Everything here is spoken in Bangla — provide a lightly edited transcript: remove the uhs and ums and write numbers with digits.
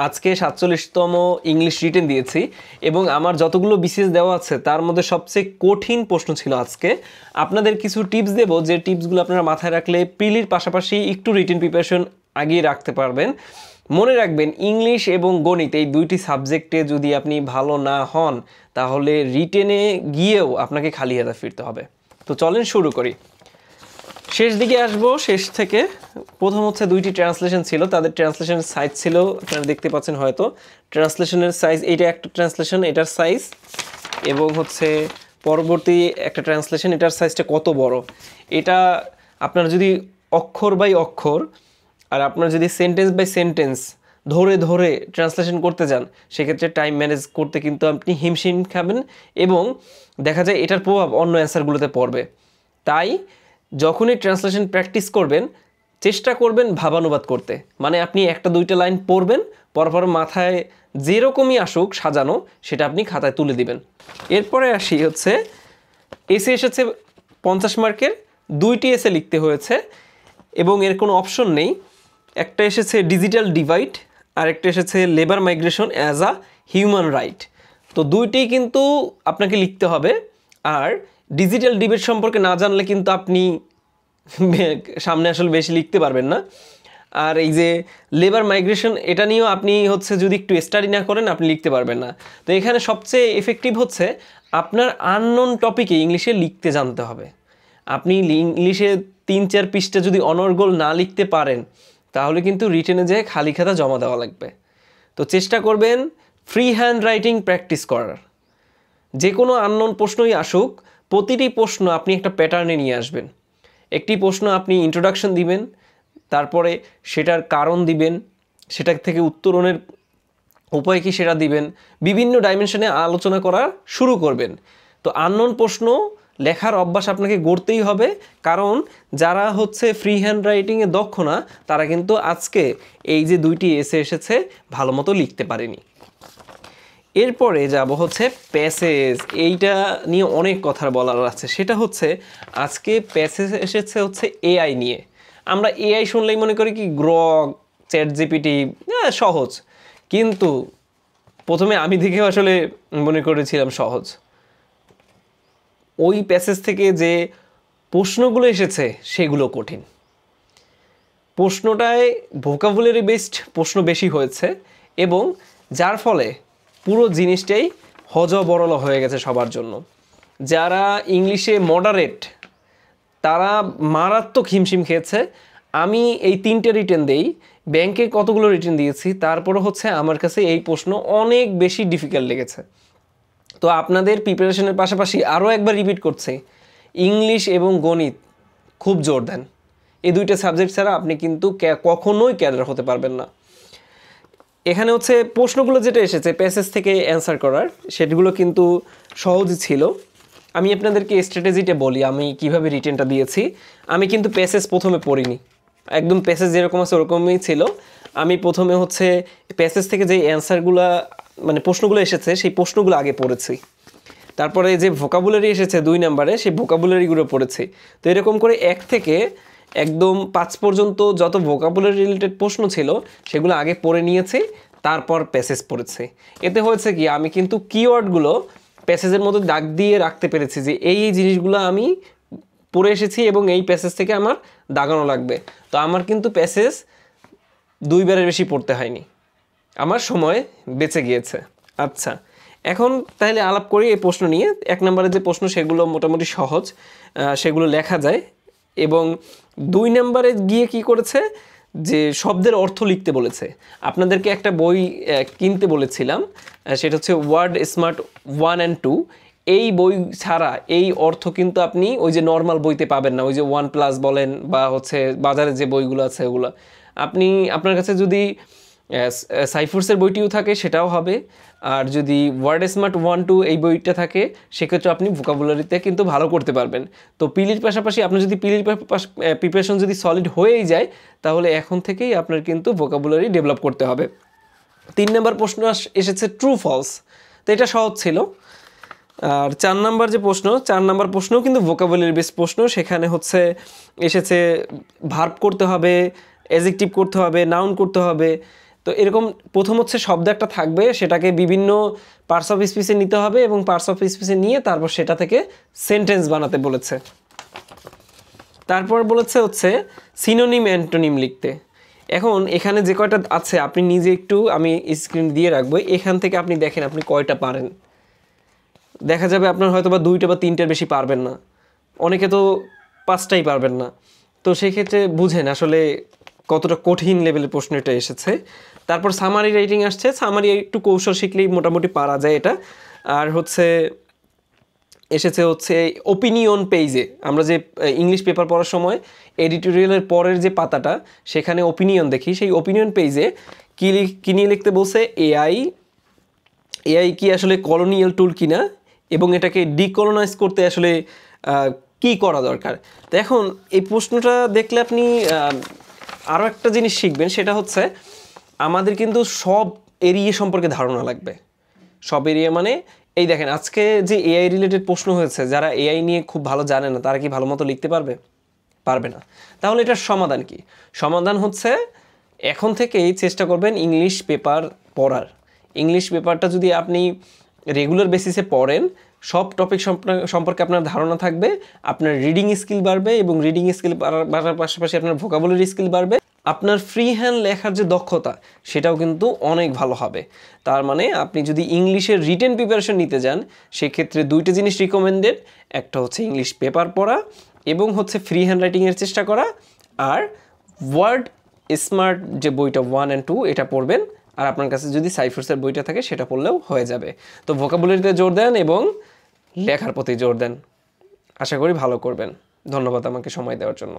আজকে 47তম ইংলিশ রিটেন দিয়েছি এবং আমার যতগুলো বিসিএস দেওয়া আছে তার মধ্যে সবচেয়ে কঠিন প্রশ্ন ছিল আজকে। আপনাদের কিছু টিপস দেব, যে টিপসগুলো আপনারা মাথায় রাখলে প্রিলির পাশাপাশি একটু রিটেন প্রিপারেশন আগিয়ে রাখতে পারবেন। মনে রাখবেন, ইংলিশ এবং গণিত এই দুইটি সাবজেক্টে যদি আপনি ভালো না হন তাহলে রিটেনে গিয়েও আপনাকে খালি হাতে ফিরতে হবে। তো চলেন শুরু করি। শেষ দিকে আসবো, শেষ থেকে। প্রথম হচ্ছে দুইটি ট্রান্সলেশন ছিল, তাদের ট্রান্সলেশনের সাইজ ছিল আপনারা দেখতে পাচ্ছেন হয়তো। ট্রান্সলেশনের সাইজ, এইটা একটা ট্রান্সলেশন, এটার সাইজ, এবং হচ্ছে পরবর্তী একটা ট্রান্সলেশন, এটার সাইজটা কত বড়। এটা আপনার যদি অক্ষর বাই অক্ষর আর আপনার যদি সেন্টেন্স বাই সেন্টেন্স ধরে ধরে ট্রান্সলেশন করতে যান, সেক্ষেত্রে টাইম ম্যানেজ করতে কিন্তু আপনি হিমশিম খাবেন এবং দেখা যায় এটার প্রভাব অন্য অ্যান্সারগুলোতে পড়বে। তাই যখনই ট্রান্সলেশন প্র্যাকটিস করবেন চেষ্টা করবেন ভাবানুবাদ করতে, মানে আপনি একটা দুইটা লাইন পড়বেন, পরপর মাথায় যেরকমই আসুক সাজানো সেটা আপনি খাতায় তুলে দিবেন। এরপরে আসি হচ্ছে এসে এসেছে 50 মার্কের, দুইটি এসে লিখতে হয়েছে এবং এর কোনো অপশন নেই। একটা এসেছে ডিজিটাল ডিভাইড আর একটা এসেছে labour migration as a human right. তো দুইটাই কিন্তু আপনাকে লিখতে হবে। আর ডিজিটাল ডিবেট সম্পর্কে না জানলে কিন্তু আপনি সামনে আসলে বেশি লিখতে পারবেন না। আর এই যে লেবার মাইগ্রেশন, এটা নিয়েও আপনি হচ্ছে যদি একটু স্টাডি না করেন আপনি লিখতে পারবেন না। তো এখানে সবচেয়ে এফেক্টিভ হচ্ছে আপনার আননোন টপিকে ইংলিশে লিখতে জানতে হবে। আপনি ইংলিশে 3-4 পৃষ্ঠা যদি অনর্গল না লিখতে পারেন তাহলে কিন্তু রিটেনে যেয়ে খালি খাতা জমা দেওয়া লাগবে। তো চেষ্টা করবেন ফ্রি হ্যান্ড রাইটিং প্র্যাকটিস করার। যে কোনো আননোন প্রশ্নই আসুক, প্রতিটি প্রশ্ন আপনি একটা প্যাটার্নে নিয়ে আসবেন। একটি প্রশ্ন আপনি ইন্ট্রোডাকশন দিবেন, তারপরে সেটার কারণ দিবেন, সেটা থেকে উত্তরণের উপায় কি সেটা দিবেন, বিভিন্ন ডাইমেনশনে আলোচনা করা শুরু করবেন। তো আননোন প্রশ্ন লেখার অভ্যাস আপনাকে গড়তেই হবে, কারণ যারা হচ্ছে ফ্রি হ্যান্ড রাইটিংয়ে দক্ষ না তারা কিন্তু আজকে এই যে দুইটি এসে এসেছে ভালো মতো লিখতে পারেনি। এরপরে যাব হচ্ছে প্যাসেজ। এইটা নিয়ে অনেক কথা বলার আছে। সেটা হচ্ছে আজকে প্যাসেজ এসেছে হচ্ছে এআই নিয়ে। আমরা এআই শুনলেই মনে করি কি গ্রক, চ্যাট জিপিটি, সহজ। কিন্তু প্রথমে আমি দেখেও আসলে মনে করেছিলাম সহজ। ওই প্যাসেজ থেকে যে প্রশ্নগুলো এসেছে সেগুলো কঠিন। প্রশ্নটায় ভোকাবুলারি বেসড প্রশ্ন বেশি হয়েছে এবং যার ফলে পুরো জিনিসটাই হজবরল হয়ে গেছে সবার জন্য। যারা ইংলিশে মডারেট তারা মারাত্মক হিমশিম খেয়েছে। আমি এই 3টে রিটেন দেই, ব্যাংকে কতগুলো রিটেন দিয়েছি, তারপরে হচ্ছে আমার কাছে এই প্রশ্ন অনেক বেশি ডিফিকাল্ট লেগেছে। তো আপনাদের প্রিপারেশনের পাশাপাশি আরও একবার রিপিট করছি, ইংলিশ এবং গণিত খুব জোর দেন। এই দুইটা সাবজেক্ট ছাড়া আপনি কিন্তু কখনোই ক্যাডার হতে পারবেন না। এখানে হচ্ছে প্রশ্নগুলো যেটা এসেছে প্যাসেজ থেকে অ্যান্সার করার, সেগুলো কিন্তু সহজই ছিল। আমি আপনাদেরকে স্ট্র্যাটেজিটা বলি আমি কিভাবে রিটেনটা দিয়েছি। আমি কিন্তু প্যাসেজ প্রথমে পড়িনি, একদম প্যাসেজ যেরকম আছে ওরকমই ছিল। আমি প্রথমে হচ্ছে প্যাসেজ থেকে যে অ্যান্সারগুলো মানে প্রশ্নগুলো এসেছে সেই প্রশ্নগুলো আগে পড়েছি, তারপরে যে ভোকাবুলারি এসেছে 2 নম্বরে সেই ভোকাবুলারিগুলো পড়েছি। তো এরকম করে 1 থেকে একদম 5 পর্যন্ত যত ভোকাবুলারি রিলেটেড প্রশ্ন ছিল সেগুলো আগে পড়ে নিয়েছি, তারপর প্যাসেজ পড়েছি। এতে হয়েছে কি আমি কিন্তু কিওয়ার্ডগুলো প্যাসেজের মধ্যে দাগ দিয়ে রাখতে পেরেছি যে এই জিনিসগুলো আমি পড়ে এসেছি এবং এই প্যাসেজ থেকে আমার দাগানো লাগবে। তো আমার কিন্তু প্যাসেজ 2 বারের বেশি পড়তে হয়নি, আমার সময় বেঁচে গিয়েছে। আচ্ছা, এখন তাহলে আলাপ করি এই প্রশ্ন নিয়ে। 1 নম্বরে যে প্রশ্ন সেগুলো মোটামুটি সহজ, সেগুলো লেখা যায়। এবং 2 নম্বরে গিয়ে কি করেছে যে শব্দের অর্থ লিখতে বলেছে। আপনাদেরকে একটা বই কিনতে বলেছিলাম, সেটা হচ্ছে ওয়ার্ড স্মার্ট 1 and 2। এই বই ছাড়া এই অর্থ কিন্তু আপনি ওই যে নর্মাল বইতে পাবেন না। ওই যে 1+ বলেন বা হচ্ছে বাজারে যে বইগুলো আছে ওগুলো আপনি, আপনার কাছে যদি সাইফোর্সের বইটিও থাকে সেটাও হবে। আর যদি ওয়ার্ড স্মার্ট 1-2 এই বইটা থাকে সেক্ষেত্রে আপনি ভোকাবুলারিতে কিন্তু ভালো করতে পারবেন। তো পিলির পাশাপাশি আপনার যদি পিলির প্রিপারেশন যদি সলিড হয়েই যায় তাহলে এখন থেকেই আপনার কিন্তু ভোকাবুলারি ডেভেলপ করতে হবে। 3 নম্বর প্রশ্ন এসেছে ট্রু ফলস, তো এটা সহজ ছিল। আর 4 নম্বর যে প্রশ্ন, 4 নম্বর প্রশ্নও কিন্তু ভোকাবুলারি বেস প্রশ্ন। সেখানে হচ্ছে এসেছে ভার্ব করতে হবে, অ্যাডজেক্টিভ করতে হবে, নাউন করতে হবে। তো এরকম প্রথম হচ্ছে শব্দ একটা থাকবে, সেটাকে বিভিন্ন পার্টস অফ স্পিচে নিতে হবে এবং পার্টস অফ স্পিচে নিয়ে তারপর সেটা থেকে সেন্টেন্স বানাতে বলেছে। তারপর বলেছে হচ্ছে সিনোনিম অ্যান্টোনিম লিখতে। এখন এখানে যে কয়টা আছে আপনি নিজে একটু, আমি স্ক্রিন দিয়ে রাখবো, এখান থেকে আপনি দেখেন আপনি কয়টা পারেন। দেখা যাবে আপনার হয়তো বা 2টা বা 3টার বেশি পারবেন না, অনেকে তো 5টাই পারবেন না। তো সেই ক্ষেত্রে বুঝেন আসলে কতটা কঠিন লেভেলের প্রশ্ন এটা এসেছে। তারপর সামারি রাইটিং আসছে, সামারি একটু কৌশল শিখলেই মোটামুটি পারা যায় এটা। আর হচ্ছে এসেছে হচ্ছে ওপিনিয়ন পেজে, আমরা যে ইংলিশ পেপার পড়ার সময় এডিটোরিয়ালের পরের যে পাতাটা সেখানে ওপিনিয়ন দেখি, সেই ওপিনিয়ন পেজে কি নিয়ে লিখতে বলছে, এআই কি আসলে কলোনিয়াল টুল কিনা এবং এটাকে ডিকলোনাইজ করতে আসলে কি করা দরকার। তো এখন এই প্রশ্নটা দেখলে আপনি আরও একটা জিনিস শিখবেন, সেটা হচ্ছে আমাদের কিন্তু সব এরিয়া সম্পর্কে ধারণা লাগবে। সব এরিয়া মানে এই দেখেন আজকে যে এআই রিলেটেড প্রশ্ন হয়েছে, যারা এআই নিয়ে খুব ভালো জানে না তারা কি ভালো মতো লিখতে পারবে? পারবে না। তাহলে এটার সমাধান কি? সমাধান হচ্ছে এখন থেকেই চেষ্টা করবেন ইংলিশ পেপার পড়ার। ইংলিশ পেপারটা যদি আপনি রেগুলার বেসিসে পড়েন, সব টপিক সম্পর্কে আপনার ধারণা থাকবে, আপনার রিডিং স্কিল বাড়বে এবং রিডিং স্কিল বাড়ার পাশাপাশি আপনার ভোকাবুলারি স্কিল বাড়বে, আপনার ফ্রি হ্যান্ড লেখার যে দক্ষতা সেটাও কিন্তু অনেক ভালো হবে। তার মানে আপনি যদি ইংলিশের রিটেন প্রিপারেশন নিতে যান সেক্ষেত্রে 2টা জিনিস রিকমেন্ডেড, একটা হচ্ছে ইংলিশ পেপার পড়া এবং হচ্ছে ফ্রি হ্যান্ড রাইটিংয়ের চেষ্টা করা, আর ওয়ার্ড স্মার্ট যে বইটা 1 and 2 এটা পড়বেন, আর আপনার কাছে যদি সাইফার্সের বইটা থাকে সেটা পড়লেও হয়ে যাবে। তো ভোকাবুলারিতে জোর দেন এবং লেখার প্রতি জোর দেন, আশা করি ভালো করবেন। ধন্যবাদ আমাকে সময় দেওয়ার জন্য।